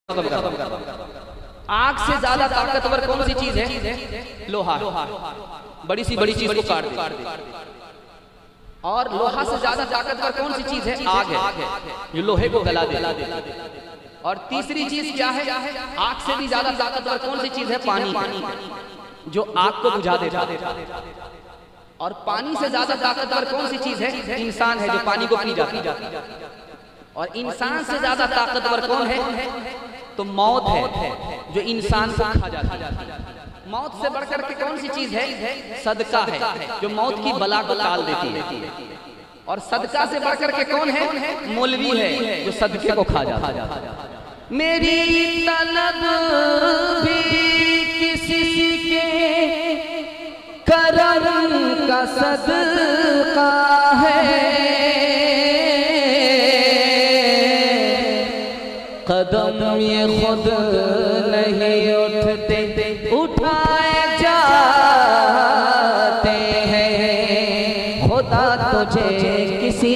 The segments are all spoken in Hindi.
आग से ज्यादा ताकतवर कौन सी चीज है? लोहा। बड़ी सी बड़ी चीज को काट दे। और लोहा से ज्यादा ताकतवर कौन सी चीज है? आग है, जो लोहे को गला दे। और तीसरी चीज क्या है? आग से भी ज्यादा ताकतवर कौन सी चीज है? पानी, जो आग को बुझा देता। और पानी से ज्यादा ताकतवर कौन सी चीज है? इंसान है, जो पानी को पी जाता। और इंसान से ज्यादा ताकतवर कौन है? तो मौत है, जो इंसान को खा जाती है। मौत से बढ़कर के कौन सी चीज है? सदका है, जो मौत की बला को टाल देती है। और सदका से बढ़कर के कौन है? मौलवी है, जो सदके को खा जाता है। मेरी तलब भी किसी के करम का सदका है, कदम ये खुद नहीं उठते, उठाए जाते हैं। खुदा तुझे किसी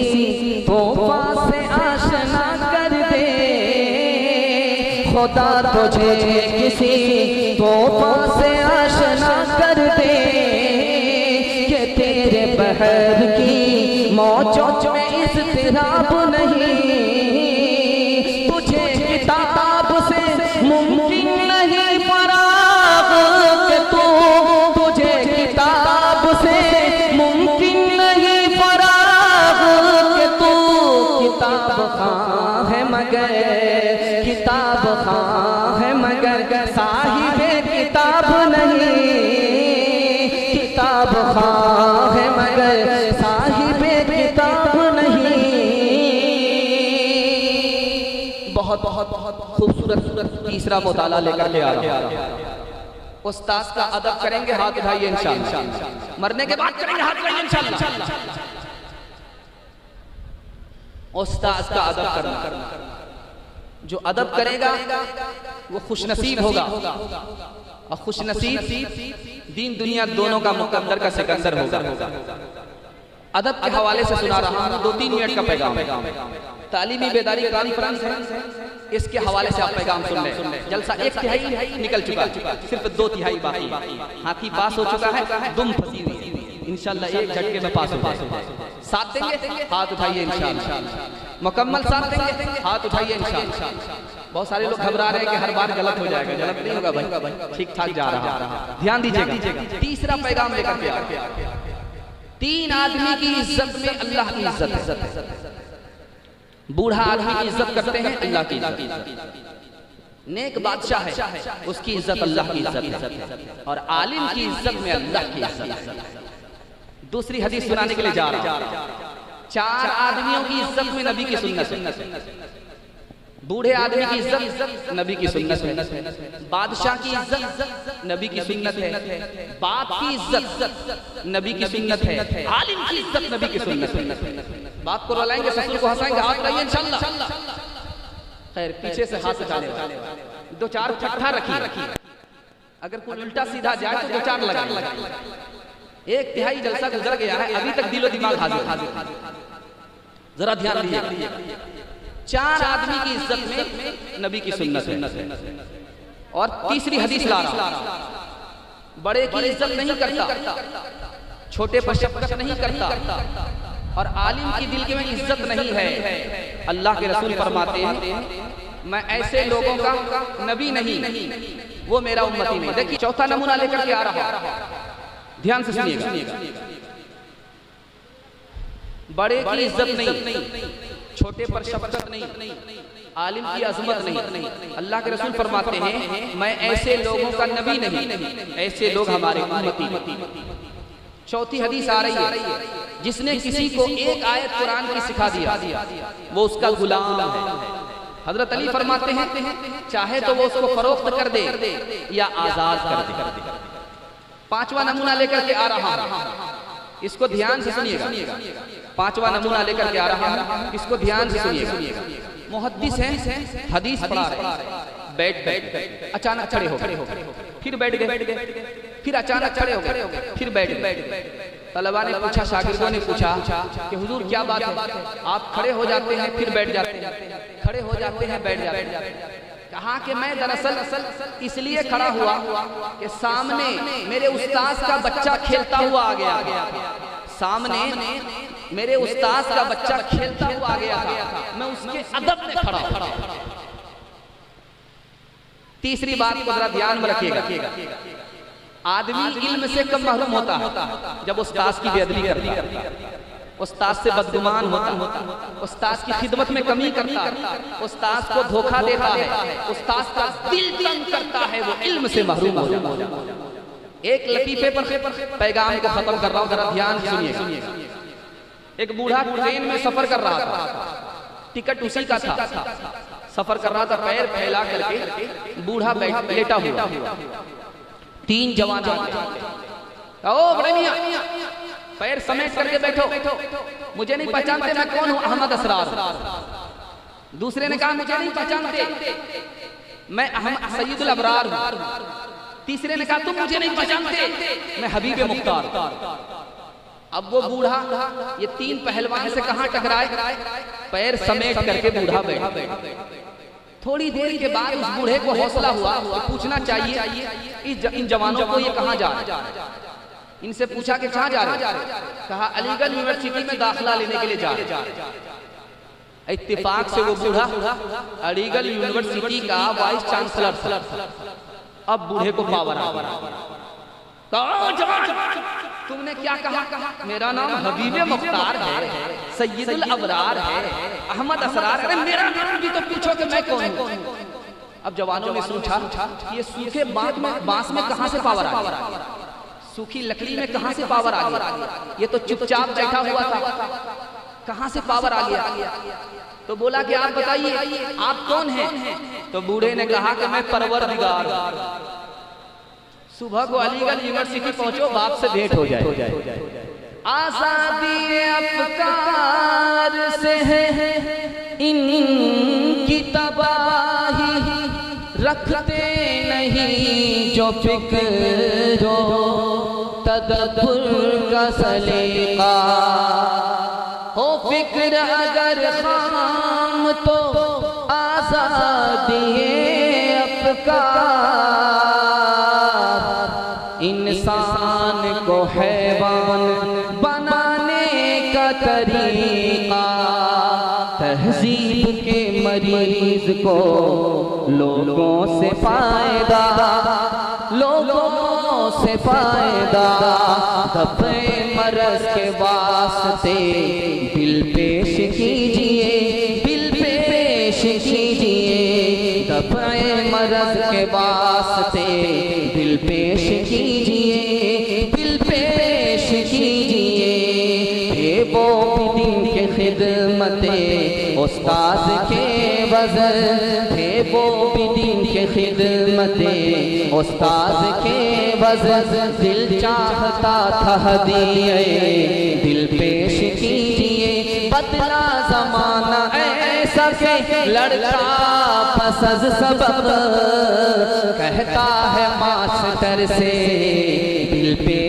तोहफा से आशना कर दे, खुदा तुझे किसी तोहफा से आशना कर दे, कि तेरे बहर की मौजों में इज़्तिराब नहीं, किताब से मुमकिन नहीं फराग के तू, तुझे किताब से मुमकिन नहीं फराग के तू। किताब खां है मगर, किताब खां है मगर साहिबे किताब नहीं, किताब खां है मगर साहिबे किताब नहीं। बहुत बहुत खूबसूरत तीसरा मुताला लेकर के आ रहा हूं। उस्ताद का अदब करेंगे, हाथ उठाइए इंशाअल्लाह। मरने के बाद करेंगे, हाथ उठाइए इंशाअल्लाह। उस्ताद का अदब करना, जो अदब करेगा वो खुशनसीब होगा। और खुशनसीब दीन दुनिया दोनों का मुकद्दर का सिकंदर होगा। अदब के हवाले से सुना रहा हूं, 2-3 मिनट का पैगाम। तालीमी बेदारी कॉन्फ्रेंस है, इसके हवाले से आप पैगाम सुन लें। जलसा 1/3 निकल चुका, सिर्फ 2/3 बाकी। हाथी पास हो चुका है, दुम फंसी हुई। इंशाअल्लाह एक झटके में पास हो। साथ देंगे, हाथ उठाइए इंशाअल्लाह। मुकम्मल साथ देंगे, हाथ उठाइए इंशाअल्लाह। बहुत सारे लोग घबरा रहे हैं कि हर बार गलत हो जाएगा। गलत नहीं होगा भाई, ठीक ठाक जा रहा। ध्यान दीजिएगा। तीसरा पैगाम लेकर के आ रहे हैं। 3 आदमी की इज्जत में अल्लाह की इज्जत है। बूढ़ा आदमी की इज्जत करते हैं, अल्लाह की इज्जत। नेक बादशाह है, उसकी इज्जत अल्लाह की इज्जत है। और आलिम की इज्जत में अल्लाह की इज्जत है। दूसरी हदीस सुनाने के लिए जा रहा हूं। 4 आदमियों की इज्जत में नबी की सुन्नत है। बूढ़े आदमी की इज्जत नबी की सुन्नत है। बादशाह की इज्जत नबी की सुन्नत है। बाप की इज्जत नबी की सुन्नत है। आलिम की इज्जत नबी की सुन्नत है। बाप को रुलाएंगे, ससुर को हंसाएंगे, हाथ लगाइए इंशाअल्लाह। खैर, पीछे से हाथ उठाने वाले 2-4 ठट्ठा रखिए। अगर कोई उल्टा सीधा जाए तो 2-4 लगाइए। 1/3 जलसा गुजर गया है, अभी तक दिलो दिमाग हाजिर। जरा ध्यान दीजिए। 4 आदमी की इज्जत में नबी की सुन्नत है। और तीसरी हदीस ला रहा, बड़े की इज्जत नहीं करता, छोटे पर शफकत नहीं करता, और आलिम की दिल में इज्जत नहीं है। अल्लाह के रसूल फरमाते हैं, मैं ऐसे लोगों का नबी नहीं, वो मेरा उम्मती नहीं। देखिए, चौथा नमूना लेकर के आ रहा, ध्यान से सुनिएगा। बड़े की इज्जत नहीं, छोटे पर शफकत नहीं, आलिम की अजमत नहीं। अल्लाह के रसूल फरमाते हैं, मैं ऐसे लोगों का नबी नहीं, ऐसे लोग हमारे उम्मती। चौथी हदीस आ रही है, जिसने किसी को एक आयत कुरान की सिखा दिया, वो उसका गुलाम है। हजरत अली फरमाते हैं, चाहे तो वो उसको फरोख्त कर दे या आजाद कर दे। 5वां नमूना लेकर के आ रहा हूं, इसको ध्यान से सुनिएगा। 5वां नमूना लेकर के आ रहा हूं, इसको ध्यान से सुनिएगा। मुहद्दिस हैं, हदीस पढ़ा रहे, बैठ अचानक खड़े हो गए, फिर बैठ गए, फिर अचानक खड़े हो गए, फिर बैठ गए। तलबा ने पूछा, शागिर्दों ने पूछा कि हुजूर क्या बात है, आप खड़े हो जाते हैं फिर बैठ जाते हैं, खड़े हो जाते हैं बैठ जाते हैं। कहा कि मैं दरअसल इसलिए खड़ा हुआ कि सामने मेरे उस्ताद का बच्चा खेलता हुआ आ गया, सामने मेरे उस्ताद का बच्चा खेलता हुआ आ गया था, मैं उसके अदब में खड़ा। तीसरी बात को जरा ध्यान में रखिएगा, आदमी इल्म से कम महरूम होता है जब उस्ताद की बेअदबी करता है, उस्ताद से बदगुमान होता, उस्ताद की खिदमत में कमी करता, उस्ताद को धोखा देता है, उस्ताद का दिल तंग करता है, वो इल्म से महरूम हो जाता। एक लतीफे पर पैगाम को खत्म कर रहा हूं, जरा ध्यान सुनिए। एक बूढ़ा ट्रेन में सफर कर रहा था, टिकट उसी का था, सफर कर रहा था, पैर फैला करके बूढ़ा लेटा हुआ, तीन जवान ओ बड़े मियां पैर समेट करके बैठो, मुझे नहीं पहचानते मैं कौन हूं, अहमद असरार। दूसरे ने कहा मुझे नहीं पहचानते मैं सैयदुल अबरार हूं। तीसरे ने कहा तुम मुझे नहीं पहचानते मैं हबीब मुख्तार। अब वो बूढ़ा ये तीन पहलवान से कहां टकराए, पैर समेट करके बूढ़ा बैठा। थोड़ी देर के बाद उस बूढ़े को हौसला हुआ तो पूछना चाहिए इन जवानों को ये कहां जा रहे हैं। इनसे पूछा कि कहां जा रहे हैं, कहा अलीगढ़ यूनिवर्सिटी में दाखिला लेने के लिए जा रहे हैं। इत्तेफाक से वो बूढ़ा अलीगढ़ यूनिवर्सिटी का वाइस चांसलर था। अब बूढ़े को पावर आ गया, तुमने क्या कहा? मेरा नाम हबीब मुख्तार है, सैयदुल अबरार है, अहमद असरार। अरे मेरा नाम भी तो पूछो कि मैं कौन हूं। अब जवानों ने पूछा ये सूखे बांस में कहां से पावर आ गया, सूखी लकड़ी में कहां से पावर आ गया, ये तो चुपचाप बैठा हुआ था, कहां से पावर आ गया? तो बोला कि आप बताइए आप कौन हैं? तो बूढ़े ने कहा कि मैं परवरदिगार। सुबह को अलीगढ़ यूनिवर्सिटी पहुंचो, बाप से भेंट हो जाए। आजादी अफकार से है इनकी तबाही, रखते नहीं जो फिक्र तदब्बुर का सलीका हो। फिक्र अगर खाम तो आजादी अफकार, इंसान को हैवान बनाने का तरीका, तहजीब के मरीज को लोगों से फायदा, लोगों से फायदा, दफ़े मरज़ के वास्ते बिल पेश कीजिए, बिल पेश कीजिए, दफ़े मरज़ के वास्ते बिल पेश कीजिए, बिल पेश कीजिए। हे वो भी दिन के खिदमते उस्ताद के वज़न, थे वो भी दिन के खिदमते उस्ताद के वज़न, दिल चाहता था हदिये दिल पेश कीजिए। बदला ज़माना ऐसा के लड़का पसंद सबक, कहता है मास्टर से दिल पेश